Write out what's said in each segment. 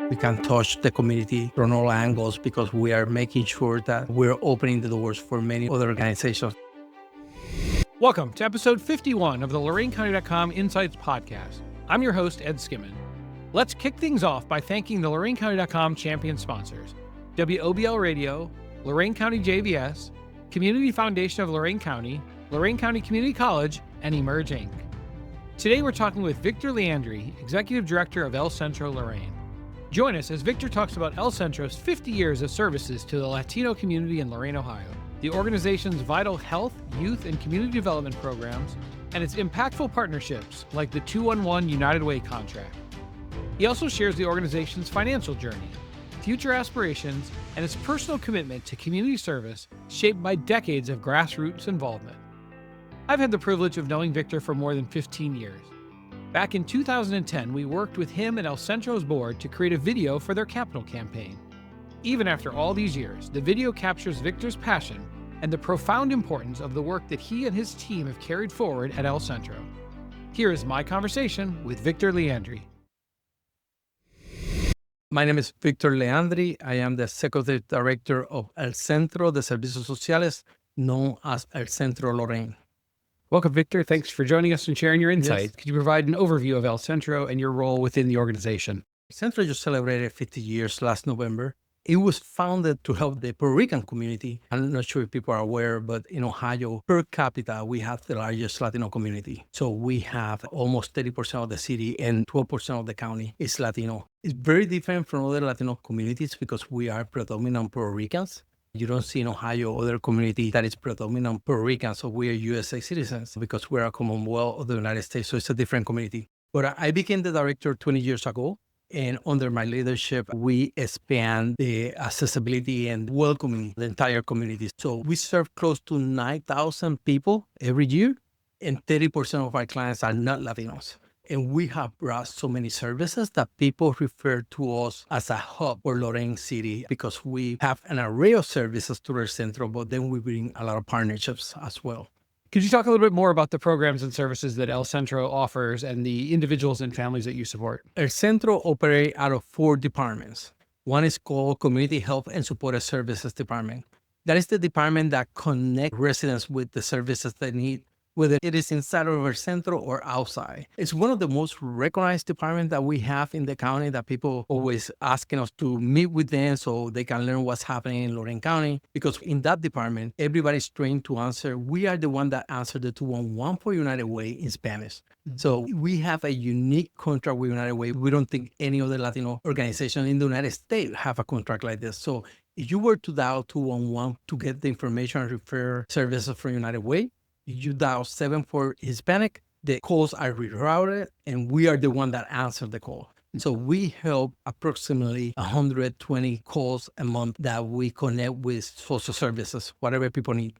We can touch the community from all angles because we are making sure that we're opening the doors for many other organizations. Welcome to episode 51 of the LorainCounty.com Insights Podcast. I'm your host, Ed Skimmon. Let's kick things off by thanking the LorainCounty.com champion sponsors, WOBL Radio, Lorain County JVS, Community Foundation of Lorain County Community College, and Emerge Inc. Today we're talking with Victor Leandry, Executive Director of El Centro Lorain. Join us as Victor talks about El Centro's 50 years of services to the Latino community in Lorain, Ohio, the organization's vital health, youth, and community development programs, and its impactful partnerships like the 211 United Way contract. He also shares the organization's financial journey, future aspirations, and its personal commitment to community service shaped by decades of grassroots involvement. I've had the privilege of knowing Victor for more than 15 years. Back in 2010, we worked with him and El Centro's board to create a video for their capital campaign. Even after all these years, the video captures Victor's passion and the profound importance of the work that he and his team have carried forward at El Centro. Here is my conversation with Victor Leandry. My name is Victor Leandry. I am the Executive Director of El Centro de Servicios Sociales, known as El Centro Lorain. Welcome, Victor. Thanks for joining us and sharing your insights. Yes. Could you provide an overview of El Centro and your role within the organization? El Centro just celebrated 50 years last November. It was founded to help the Puerto Rican community. I'm not sure if people are aware, but in Ohio, per capita, we have the largest Latino community. So we have almost 30% of the city and 12% of the county is Latino. It's very different from other Latino communities because we are predominant Puerto Ricans. You don't see in Ohio other community that is predominant Puerto Rican, so we are USA citizens because we're a Commonwealth of the United States, so it's a different community. But I became the director 20 years ago, and under my leadership, we expand the accessibility and welcoming the entire community. So we serve close to 9,000 people every year, and 30% of our clients are not Latinos. And we have brought so many services that people refer to us as a hub for Lorain City because we have an array of services to our centro, but then we bring a lot of partnerships as well. Could you talk a little bit more about the programs and services that El Centro offers and the individuals and families that you support? El Centro operates out of 4 departments. One is called Community Health and Supportive Services Department. That is the department that connects residents with the services they need, whether it is inside of our centro or outside. It's one of the most recognized departments that we have in the county that people always asking us to meet with them so they can learn what's happening in Lorain County. Because in that department, everybody's trained to answer. We are the one that answer the 211 for United Way in Spanish. So we have a unique contract with United Way. We don't think any other Latino organization in the United States have a contract like this. So if you were to dial 211 to get the information and refer services from United Way, you dial 7 for Hispanic, the calls are rerouted, and we are the one that answer the call. So we help approximately 120 calls a month that we connect with social services, whatever people need.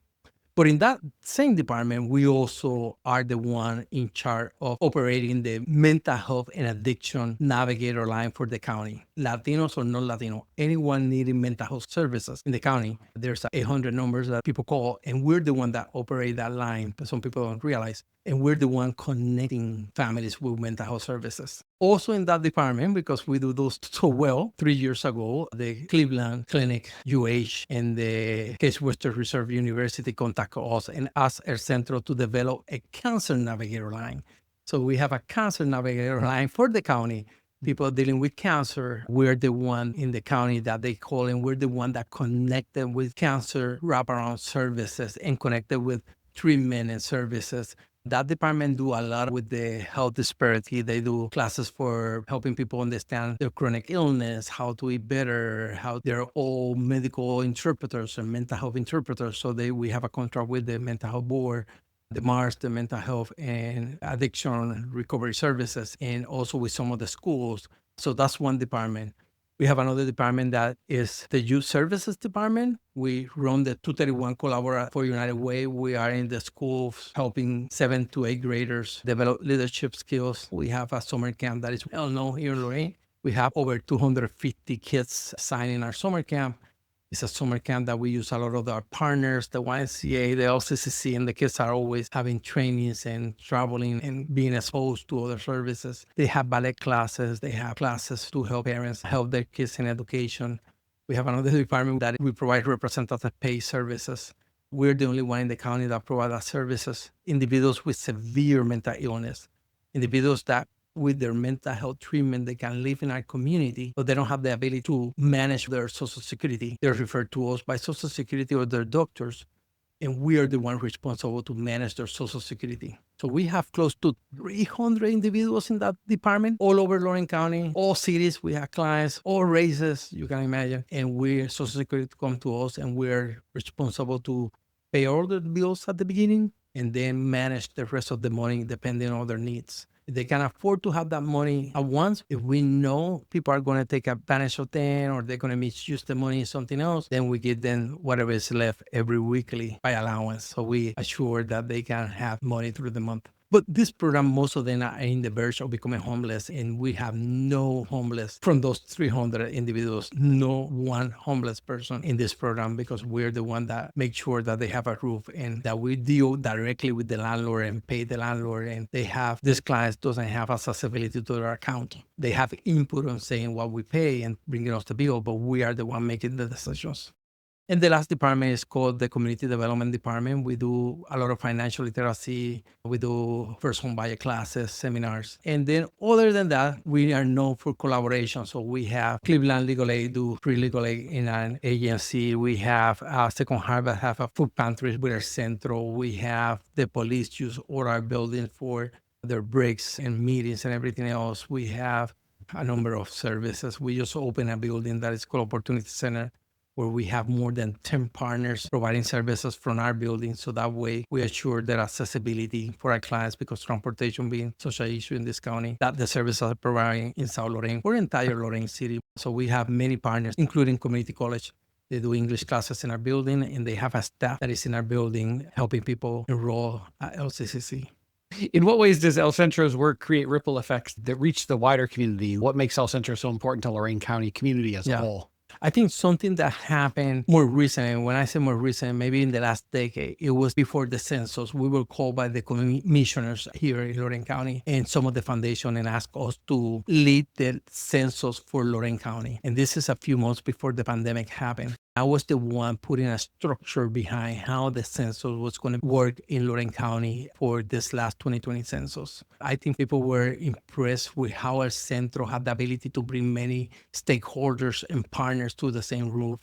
But in that same department, we also are the one in charge of operating the mental health and addiction navigator line for the county. Latinos or non-Latino, anyone needing mental health services in the county, there's 800 numbers that people call, and we're the one that operate that line, but some people don't realize. And we're the one connecting families with mental health services. Also in that department, because we do those so well, 3 years ago, the Cleveland Clinic, UH, and the Case Western Reserve University contact us and ask El Centro to develop a cancer navigator line. So we have a cancer navigator line for the county. People dealing with cancer, we're the one in the county that they call, and we're the one that connect them with cancer wraparound services and connect them with treatment and services. That department do a lot with the health disparity. They do classes for helping people understand their chronic illness, how to eat better, how they're all medical interpreters and mental health interpreters. So we have a contract with the mental health board, the MARS, the mental health and addiction recovery services, and also with some of the schools. So that's one department. We have another department that is the Youth Services Department. We run the 231 Collaborate for United Way. We are in the schools helping 7th to 8th graders develop leadership skills. We have a summer camp that is well known here in Lorain. We have over 250 kids signing our summer camp. It's a summer camp that we use a lot of our partners, the YMCA, the LCCC, and the kids are always having trainings and traveling and being exposed to other services. They have ballet classes. They have classes to help parents help their kids in education. We have another department that we provide representative pay services. We're the only one in the county that provide that services. Individuals with severe mental illness, individuals that with their mental health treatment, they can live in our community, but they don't have the ability to manage their Social Security. They're referred to us by Social Security or their doctors, and we are the one responsible to manage their Social Security. So we have close to 300 individuals in that department all over Lorain County, all cities. We have clients, all races, you can imagine, and Social Security come to us, and we're responsible to pay all the bills at the beginning and then manage the rest of the money depending on their needs. If they can afford to have that money at once, if we know people are going to take advantage of them or they're going to misuse the money in something else, then we give them whatever is left every weekly by allowance. So we assure that they can have money through the month. But this program, most of them are in the verge of becoming homeless, and we have no homeless from those 300 individuals, no one homeless person in this program, because we're the one that make sure that they have a roof and that we deal directly with the landlord and pay the landlord. And they have, this client doesn't have accessibility to their account. They have input on saying what we pay and bringing us the bill, but we are the one making the decisions. And the last department is called the Community Development Department. We do a lot of financial literacy. We do first home buyer classes, seminars. And then other than that, we are known for collaboration. So we have Cleveland Legal Aid do free legal aid in an agency. We have Second Harvest have a food pantry with our Centro. We have the police use all our buildings for their breaks and meetings and everything else. We have a number of services. We just opened a building that is called Opportunity Center, where we have more than 10 partners providing services from our building. So that way we assure that accessibility for our clients, because transportation being such an issue in this county, that the services are providing in South Lorain or entire Lorain City. So we have many partners, including community college. They do English classes in our building, and they have a staff that is in our building helping people enroll at LCCC. In what ways does El Centro's work create ripple effects that reach the wider community? What makes El Centro so important to Lorain County community as a whole? I think something that happened more recent, and when I say more recent, maybe in the last decade, it was before the census. We were called by the commissioners here in Lorain County and some of the foundation and asked us to lead the census for Lorain County. And this is a few months before the pandemic happened. I was the one putting a structure behind how the census was going to work in Lorain County for this last 2020 census. I think people were impressed with how our Centro had the ability to bring many stakeholders and partners to the same roof.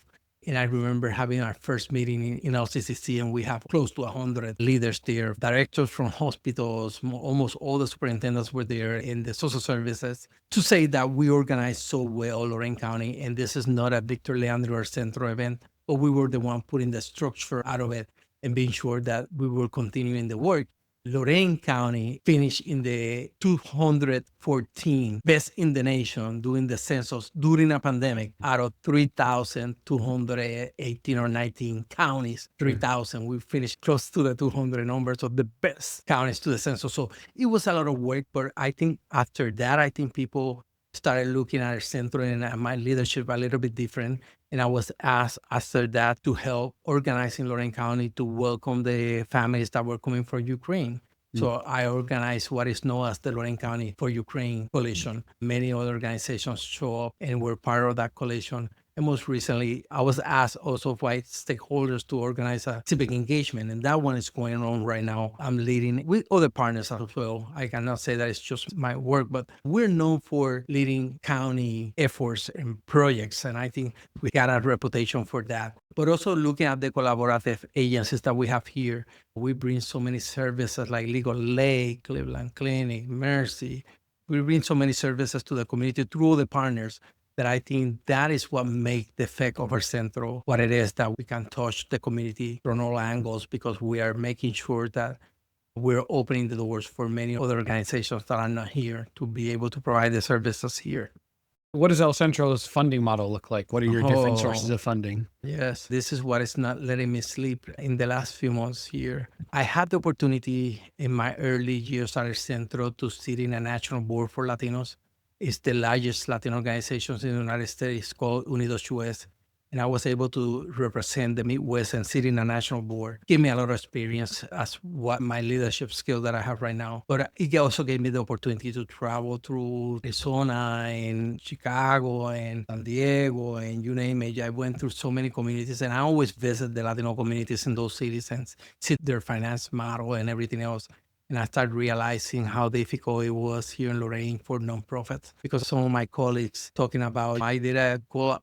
And I remember having our first meeting in LCCC, and we have close to 100 leaders there, directors from hospitals, almost all the superintendents were there in the social services, to say that we organized so well Lorain County, and this is not a Victor Leandry or Centro event, but we were the one putting the structure out of it and being sure that we were continuing the work. Lorain County finished in the 214 best in the nation doing the census during a pandemic out of 3,218 or 19 counties. 3,000. We finished close to the 200 numbers of the best counties to the census. So it was a lot of work, but I think after that, I think people started looking at our Centro and at my leadership a little bit different. And I was asked after that to help organizing Lorain County to welcome the families that were coming from Ukraine. So I organized what is known as the Lorain County for Ukraine Coalition. Many other organizations show up and were part of that coalition. And most recently, I was asked also by stakeholders to organize a civic engagement, and that one is going on right now. I'm leading with other partners as well. I cannot say that it's just my work, but we're known for leading county efforts and projects, and I think we got a reputation for that. But also looking at the collaborative agencies that we have here, we bring so many services like Legal Aid, Cleveland Clinic, Mercy. We bring so many services to the community through the partners, that I think that is what makes the effect of our Centro what it is, that we can touch the community from all angles, because we are making sure that we're opening the doors for many other organizations that are not here to be able to provide the services here. What does El Centro's funding model look like? What are your different sources of funding? Yes, this is what is not letting me sleep in the last few months here. I had the opportunity in my early years at El Centro to sit in a national board for Latinos. It's the largest Latino organization in the United States, called Unidos US. and I was able to represent the Midwest and sit in a national board. Gave me a lot of experience as what my leadership skill that I have right now. But it also gave me the opportunity to travel through Arizona and Chicago and San Diego and you name it. I went through so many communities, and I always visit the Latino communities in those cities and see their finance model and everything else. And I started realizing how difficult it was here in Lorain for nonprofits, because some of my colleagues talking about, I did a golf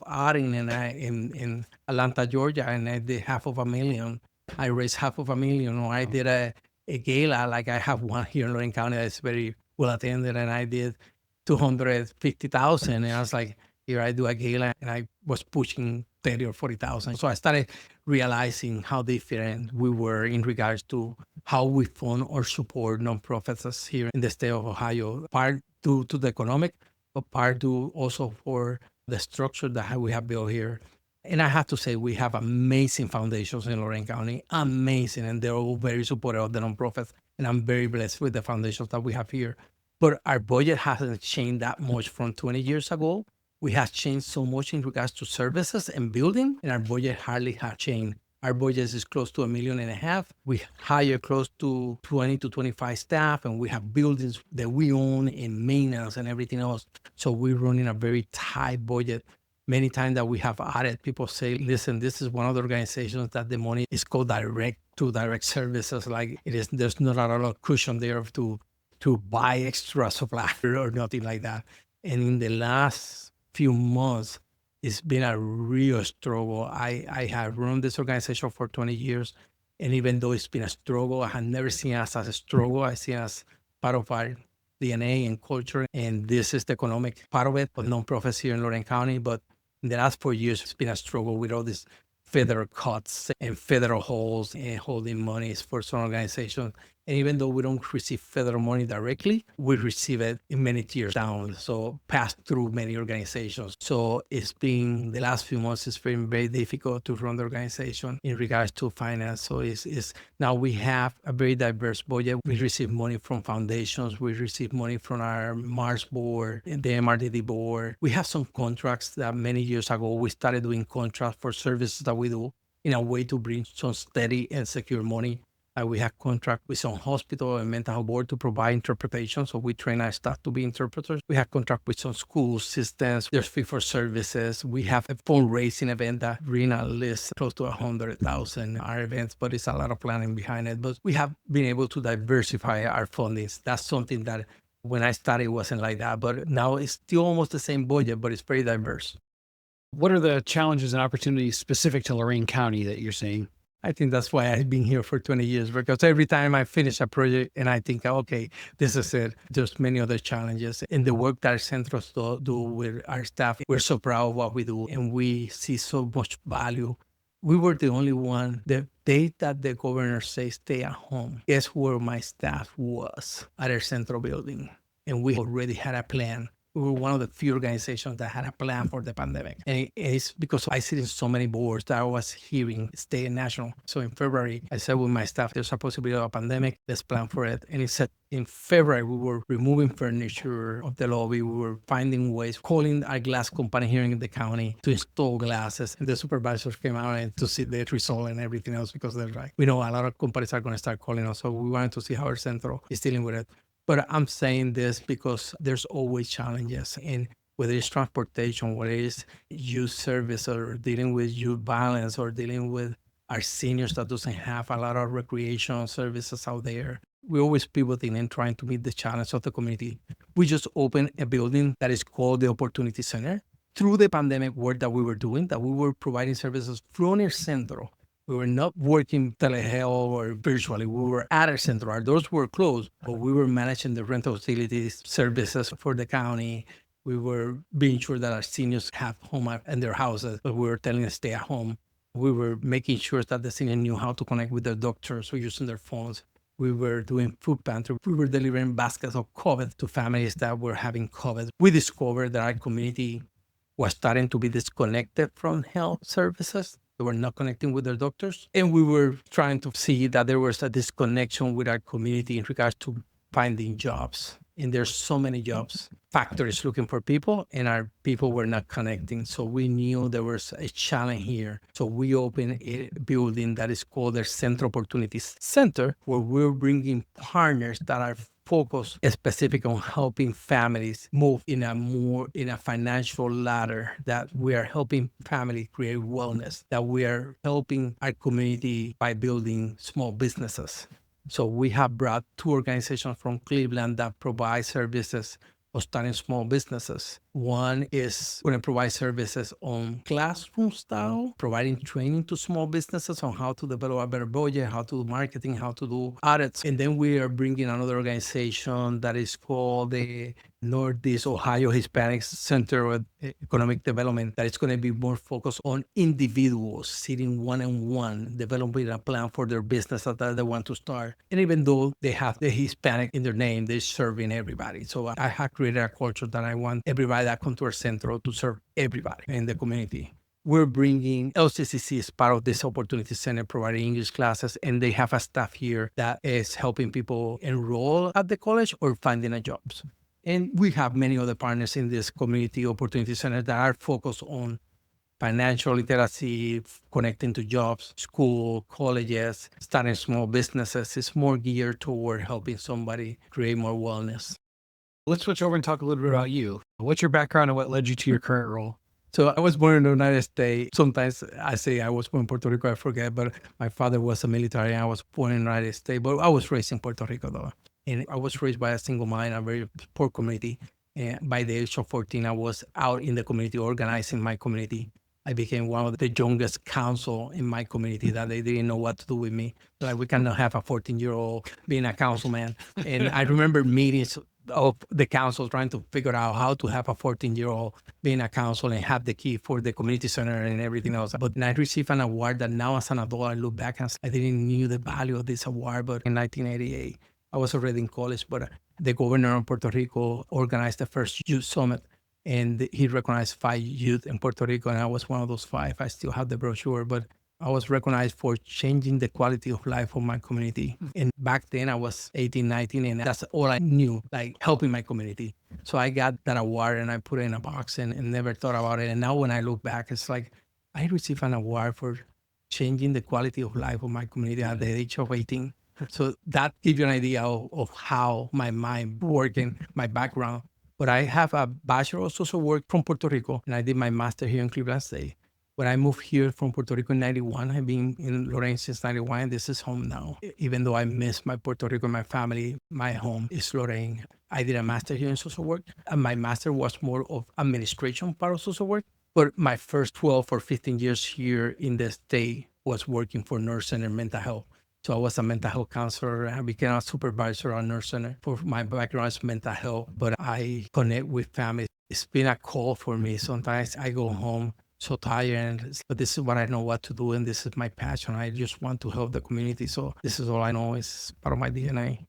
outing in Atlanta, Georgia, and I did $500,000. I raised $500,000. Or I did a gala, like I have one here in Lorain County that's very well attended, and I did 250,000. And I was like, here I do a gala, and I was pushing 30 or 40,000. So I started realizing how different we were in regards to how we fund or support nonprofits here in the state of Ohio, part due to the economic, but part due also for the structure that we have built here. And I have to say, we have amazing foundations in Lorain County, amazing, and they're all very supportive of the nonprofits. And I'm very blessed with the foundations that we have here. But our budget hasn't changed that much from 20 years ago. We have changed so much in regards to services and building, and our budget hardly has changed. Our budget is close to $1.5 million. We hire close to 20 to 25 staff, and we have buildings that we own and maintenance and everything else. So we're running a very tight budget. Many times that we have added, people say, listen, this is one of the organizations that the money is called direct services. Like it is, there's not a lot of cushion there to buy extra supply or nothing like that. And in the last few months, it's been a real struggle. I have run this organization for 20 years, and even though it's been a struggle, I have never seen us as a struggle. I see us part of our DNA and culture, and this is the economic part of it, but nonprofits here in Lorain County. But in the last 4 years, it's been a struggle with all these federal cuts and federal holds and holding monies for some organizations. And even though we don't receive federal money directly, we receive it in many tiers down, so passed through many organizations. So it's been, the last few months, it's been very difficult to run the organization in regards to finance. So it's now we have a very diverse budget. We receive money from foundations. We receive money from our Mars board and the MRDD board. We have some contracts that many years ago, we started doing contracts for services that we do in a way to bring some steady and secure money. We have contract with some hospital and mental health board to provide interpretation. So we train our staff to be interpreters. We have contract with some school systems. There's fee for services. We have a fundraising event that bring at least close to 100,000 our events, but it's a lot of planning behind it. But we have been able to diversify our fundings. That's something that when I started, it wasn't like that. But now it's still almost the same budget, but it's very diverse. What are the challenges and opportunities specific to Lorain County that you're seeing? I think that's why I've been here for 20 years, because every time I finish a project and I think, okay, this is it, there's many other challenges. And the work that Centros do with our staff, we're so proud of what we do, and we see so much value. We were the only one, the day that the governor said stay at home, guess where my staff was? At our Centro building. And we already had a plan. We were one of the few organizations that had a plan for the pandemic. And it's because I sit in so many boards that I was hearing state and national. So in February, I said with my staff, there's a possibility of a pandemic. Let's plan for it. And it said in February, we were removing furniture of the lobby. We were finding ways, calling our glass company here in the county to install glasses. And the supervisors came out and to see the result and everything else, because they're like, we know a lot of companies are going to start calling us. So we wanted to see how our Centro is dealing with it. But I'm saying this because there's always challenges, and whether it's transportation, whether it's youth service, or dealing with youth violence, or dealing with our seniors that doesn't have a lot of recreational services out there. We're always pivoting and trying to meet the challenge of the community. We just opened a building that is called the Opportunity Center. Through the pandemic work that we were doing, that we were providing services from our Centro. We were not working telehealth or virtually. We were at our Centro. Our doors were closed, but we were managing the rental facilities, services for the county. We were being sure that our seniors have home in their houses, but we were telling them to stay at home. We were making sure that the senior knew how to connect with their doctors or using their phones. We were doing food pantry. We were delivering baskets of COVID to families that were having COVID. We discovered that our community was starting to be disconnected from health services. They were not connecting with their doctors. And we were trying to see that there was a disconnection with our community in regards to finding jobs. And there's so many jobs, factories looking for people, and our people were not connecting. So we knew there was a challenge here. So we opened a building that is called the Centro Opportunities Center, where we're bringing partners that are focused specific on helping families move in a financial ladder, that we are helping families create wellness, that we are helping our community by building small businesses. So we have brought two organizations from Cleveland that provide services of starting small businesses. One is going to provide services on classroom style, providing training to small businesses on how to develop a better budget, how to do marketing, how to do audits. And then we are bringing another organization that is called the Northeast Ohio Hispanic Center of Economic Development, that is going to be more focused on individuals sitting one-on-one, developing a plan for their business that they want to start. And even though they have the Hispanic in their name, they're serving everybody. So I have created a culture that I want everybody that comes to our center to serve everybody in the community. We're bringing LCCC as part of this opportunity center, providing English classes, and they have a staff here that is helping people enroll at the college or finding a jobs. And we have many other partners in this community opportunity center that are focused on financial literacy, connecting to jobs, school, colleges, starting small businesses. It's more geared toward helping somebody create more wellness. Let's switch over and talk a little bit about you. What's your background and what led you to your current role? So I was born in the United States. Sometimes I say I was born in Puerto Rico, I forget, but my father was a military and I was born in the United States, but I was raised in Puerto Rico though. And I was raised by a single mom, a very poor community. And by the age of 14, I was out in the community, organizing my community. I became one of the youngest council in my community that they didn't know what to do with me. Like, we cannot have a 14-year-old being a councilman. And I remember meetings of the council trying to figure out how to have a 14-year-old being a council and have the key for the community center and everything else. But I received an award that now as an adult, I look back and I didn't knew the value of this award. But in 1988, I was already in college, but the governor of Puerto Rico organized the first youth summit. And he recognized 5 youth in Puerto Rico, and I was one of those 5. I still have the brochure, but I was recognized for changing the quality of life of my community. And back then I was 18, 19, and that's all I knew, like helping my community. So I got that award and I put it in a box and never thought about it. And now when I look back, it's like I received an award for changing the quality of life of my community at the age of 18. So that gives you an idea of how my mind working, my background. But I have a Bachelor of Social Work from Puerto Rico, and I did my master here in Cleveland State. When I moved here from Puerto Rico in 91, I've been in Lorain since 91, and this is home now. Even though I miss my Puerto Rico, my family, my home is Lorain. I did a master here in social work, and my master was more of administration part of social work. But my first 12 or 15 years here in the state was working for Nurse Center Mental Health. So I was a mental health counselor. I became a supervisor at Nurse Center. For my background is mental health, but I connect with families. It's been a call for me. Sometimes I go home so tired, but this is what I know what to do, and this is my passion. I just want to help the community. So this is all I know. It's part of my DNA.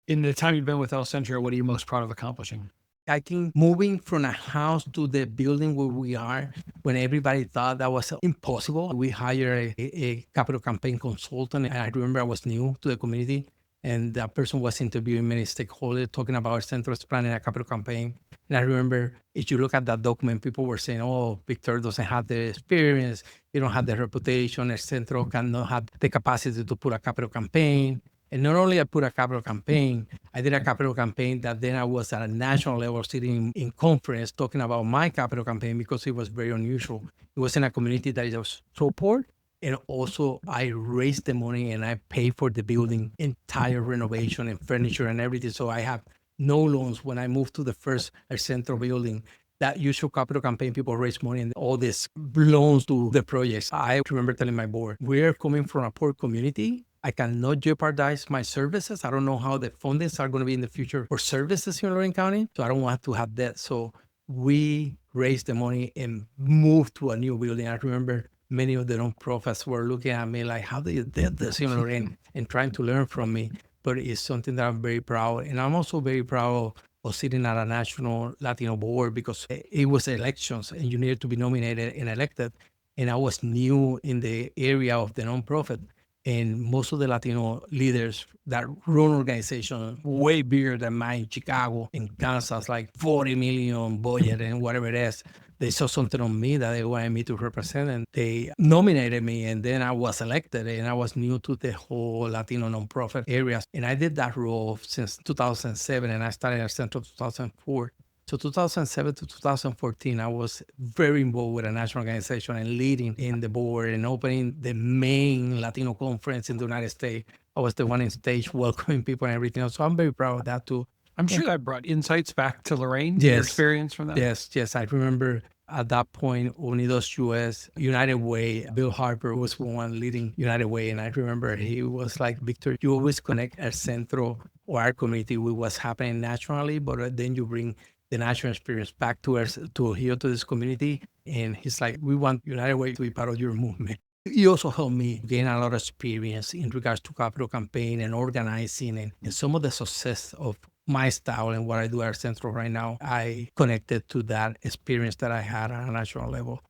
In the time you've been with El Centro, what are you most proud of accomplishing? I think moving from a house to the building where we are, when everybody thought that was impossible, we hired a capital campaign consultant. And I remember I was new to the community, and that person was interviewing many stakeholders, talking about Centro's planning a capital campaign. And I remember, if you look at that document, people were saying, oh, Victor doesn't have the experience, you don't have the reputation, El Centro cannot have the capacity to put a capital campaign. And not only I put a capital campaign, I did a capital campaign that then I was at a national level sitting in conference talking about my capital campaign because it was very unusual. It was in a community that is so poor. And also I raised the money and I paid for the building, entire renovation and furniture and everything. So I have no loans when I moved to the first Centro building. That usual capital campaign, people raise money and all these loans to the projects. I remember telling my board, we're coming from a poor community. I cannot jeopardize my services. I don't know how the fundings are going to be in the future for services in Lorain County. So I don't want to have debt. So we raised the money and moved to a new building. I remember many of the nonprofits were looking at me like, how do you did this in Lorain, and trying to learn from me. But it's something that I'm very proud. And I'm also very proud of sitting at a national Latino board because it was elections and you needed to be nominated and elected. And I was new in the area of the nonprofit. And most of the Latino leaders that run organizations way bigger than mine in Chicago, in Kansas, like 40 million budget and whatever it is, they saw something on me that they wanted me to represent, and they nominated me. And then I was elected, and I was new to the whole Latino nonprofit areas. And I did that role since 2007, and I started at Centro 2004. So 2007 to 2014, I was very involved with a national organization and leading in the board and opening the main Latino conference in the United States. I was the one in stage welcoming people and everything else. So I'm very proud of that too. I'm sure that brought insights back to Lorain, Yes. your experience from that. Yes. I remember at that point, Unidos US, United Way, Bill Harper was one leading United Way. And I remember he was like, Victor, you always connect El Centro or our community with what's happening nationally, but then you bring the national experience back to us, to here, to this community. And he's like, we want United Way to be part of your movement. He also helped me gain a lot of experience in regards to capital campaign and organizing and some of the success of my style and what I do at Centro right now. I connected to that experience that I had on a national level.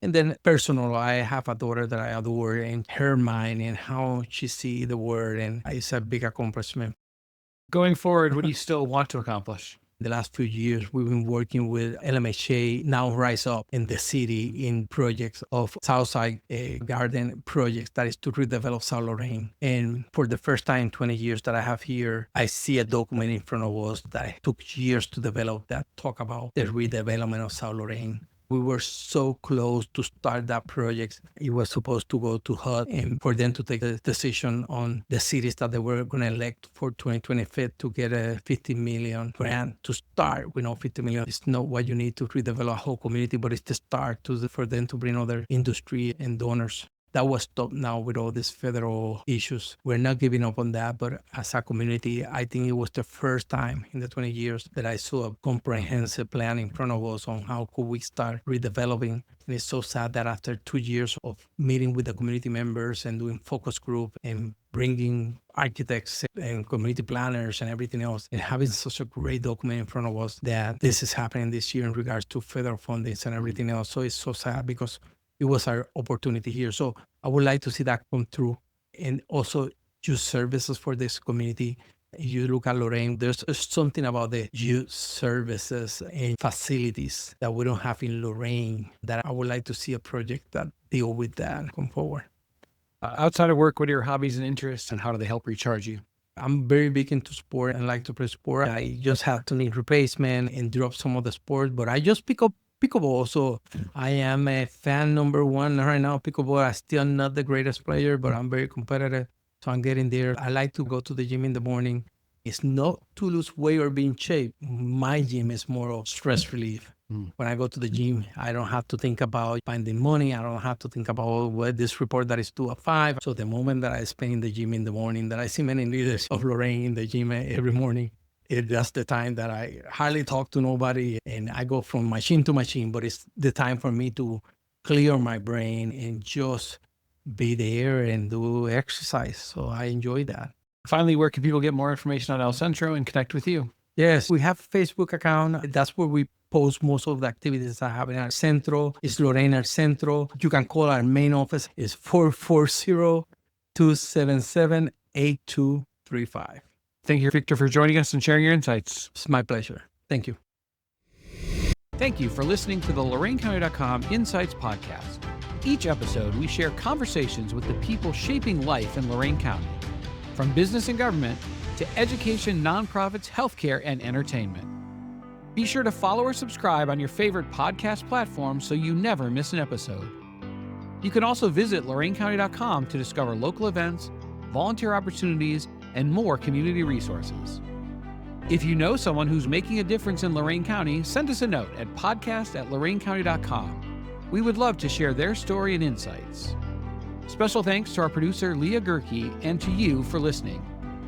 And then personal, I have a daughter that I adore, and her mind and how she sees the world, and it's a big accomplishment. Going forward, what do you still want to accomplish? The last few years, we've been working with LMHA, now Rise Up in the city in projects of Southside Garden projects that is to redevelop South Lorain. And for the first time in 20 years that I have here, I see a document in front of us that took years to develop that talk about the redevelopment of South Lorain. We were so close to start that project. It was supposed to go to HUD and for them to take the decision on the cities that they were going to elect for 2025 to get a $50 million grant to start. We know $50 million is not what you need to redevelop a whole community, but it's the start for them to bring other industry and donors. That was stopped now with all these federal issues. We're not giving up on that, but as a community, I think it was the first time in the 20 years that I saw a comprehensive plan in front of us on how could we start redeveloping. And it's so sad that after 2 years of meeting with the community members and doing focus group and bringing architects and community planners and everything else, and having such a great document in front of us that this is happening this year in regards to federal fundings and everything else. So it's so sad because it was our opportunity here. So I would like to see that come through and also use services for this community. If you look at Lorain, there's something about the youth services and facilities that we don't have in Lorain that I would like to see a project that deal with that and come forward. Outside of work, what are your hobbies and interests, and how do they help recharge you? I'm very big into sport and like to play sport. I just have to need replacement and drop some of the sports, but I just pick up pickleball. So I am a fan number one right now. Pickleball, I'm still not the greatest player, but I'm very competitive. So I'm getting there. I like to go to the gym in the morning. It's not to lose weight or be in shape. My gym is more of stress relief. When I go to the gym, I don't have to think about finding money. I don't have to think about what this report that is due at 5. So the moment that I spend in the gym in the morning, that I see many leaders of Lorain in the gym every morning, that's the time that I hardly talk to nobody and I go from machine to machine, but it's the time for me to clear my brain and just be there and do exercise. So I enjoy that. Finally, where can people get more information on El Centro and connect with you? Yes, we have a Facebook account. That's where we post most of the activities that happen at Centro. It's Lorain El Centro. You can call our main office. It's 440-277-8235. Thank you, Victor, for joining us and sharing your insights. It's my pleasure. Thank you. Thank you for listening to the LorainCounty.com Insights Podcast. Each episode, we share conversations with the people shaping life in Lorain County, from business and government to education, nonprofits, healthcare, and entertainment. Be sure to follow or subscribe on your favorite podcast platform so you never miss an episode. You can also visit LorainCounty.com to discover local events, volunteer opportunities, and more community resources. If you know someone who's making a difference in Lorain County, send us a note at podcast@LorainCounty.com. We would love to share their story and insights. Special thanks to our producer, Leah Gerke, and to you for listening.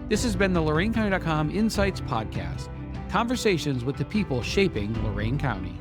This has been the LorainCounty.com Insights Podcast, conversations with the people shaping Lorain County.